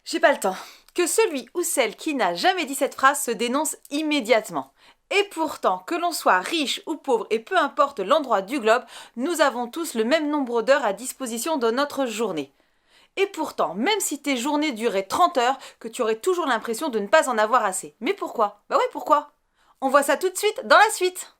J'ai pas le temps. Que celui ou celle qui n'a jamais dit cette phrase se dénonce immédiatement. Et pourtant, que l'on soit riche ou pauvre et peu importe l'endroit du globe, nous avons tous le même nombre d'heures à disposition dans notre journée. Et pourtant, même si tes journées duraient 30 heures, que tu aurais toujours l'impression de ne pas en avoir assez. Mais pourquoi? Bah ouais, pourquoi? On voit ça tout de suite dans la suite.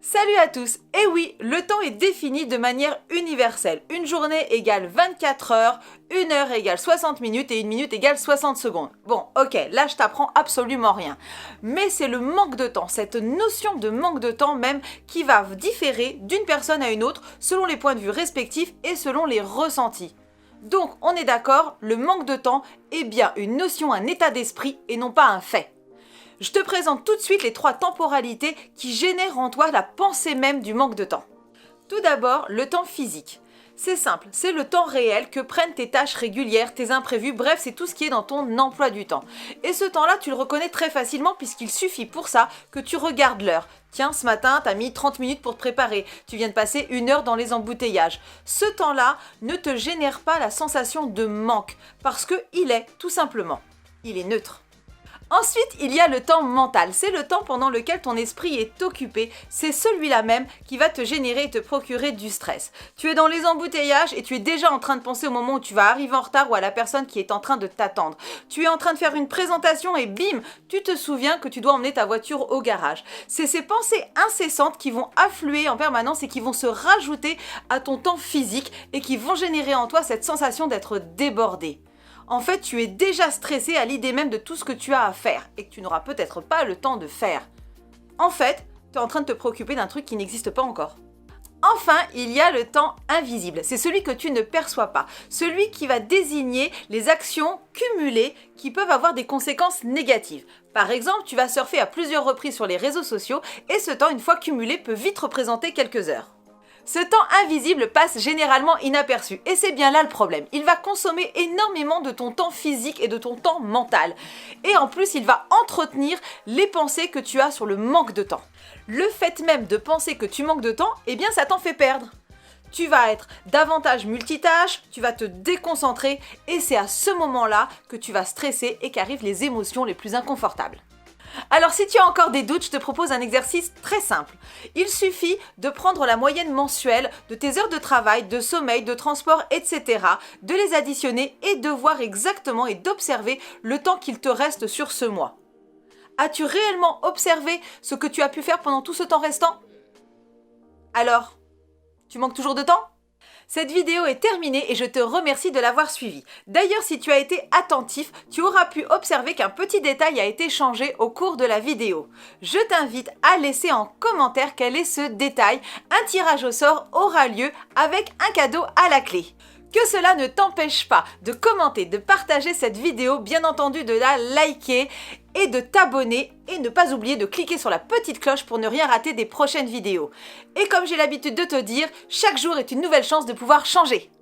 Salut à tous. Et oui, le temps est défini de manière universelle. Une journée égale 24 heures, une heure égale 60 minutes et une minute égale 60 secondes. Bon, ok, là je t'apprends absolument rien. Mais c'est le manque de temps, cette notion de manque de temps même, qui va différer d'une personne à une autre selon les points de vue respectifs et selon les ressentis. Donc, on est d'accord, le manque de temps est bien une notion, un état d'esprit et non pas un fait. Je te présente tout de suite les 3 temporalités qui génèrent en toi la pensée même du manque de temps. Tout d'abord, le temps physique. C'est simple, c'est le temps réel que prennent tes tâches régulières, tes imprévus, bref, c'est tout ce qui est dans ton emploi du temps. Et ce temps-là, tu le reconnais très facilement puisqu'il suffit pour ça que tu regardes l'heure. Tiens, ce matin, t'as mis 30 minutes pour te préparer, tu viens de passer 1 heure dans les embouteillages. Ce temps-là ne te génère pas la sensation de manque parce qu'il est, tout simplement, il est neutre. Ensuite, il y a le temps mental. C'est le temps pendant lequel ton esprit est occupé. C'est celui-là même qui va te générer et te procurer du stress. Tu es dans les embouteillages et tu es déjà en train de penser au moment où tu vas arriver en retard ou à la personne qui est en train de t'attendre. Tu es en train de faire une présentation et bim, tu te souviens que tu dois emmener ta voiture au garage. C'est ces pensées incessantes qui vont affluer en permanence et qui vont se rajouter à ton temps physique et qui vont générer en toi cette sensation d'être débordé. En fait, tu es déjà stressé à l'idée même de tout ce que tu as à faire et que tu n'auras peut-être pas le temps de faire. En fait, tu es en train de te préoccuper d'un truc qui n'existe pas encore. Enfin, il y a le temps invisible. C'est celui que tu ne perçois pas. Celui qui va désigner les actions cumulées qui peuvent avoir des conséquences négatives. Par exemple, tu vas surfer à plusieurs reprises sur les réseaux sociaux et ce temps, une fois cumulé, peut vite représenter quelques heures. Ce temps invisible passe généralement inaperçu et c'est bien là le problème. Il va consommer énormément de ton temps physique et de ton temps mental. Et en plus, il va entretenir les pensées que tu as sur le manque de temps. Le fait même de penser que tu manques de temps, eh bien ça t'en fait perdre. Tu vas être davantage multitâche, tu vas te déconcentrer et c'est à ce moment-là que tu vas stresser et qu'arrivent les émotions les plus inconfortables. Alors si tu as encore des doutes, je te propose un exercice très simple. Il suffit de prendre la moyenne mensuelle de tes heures de travail, de sommeil, de transport, etc., de les additionner et de voir exactement et d'observer le temps qu'il te reste sur ce mois. As-tu réellement observé ce que tu as pu faire pendant tout ce temps restant? Alors, tu manques toujours de temps? Cette vidéo est terminée et je te remercie de l'avoir suivie. D'ailleurs, si tu as été attentif, tu auras pu observer qu'un petit détail a été changé au cours de la vidéo. Je t'invite à laisser en commentaire quel est ce détail. Un tirage au sort aura lieu avec un cadeau à la clé. Que cela ne t'empêche pas de commenter, de partager cette vidéo, bien entendu de la liker et de t'abonner et ne pas oublier de cliquer sur la petite cloche pour ne rien rater des prochaines vidéos. Et comme j'ai l'habitude de te dire, chaque jour est une nouvelle chance de pouvoir changer.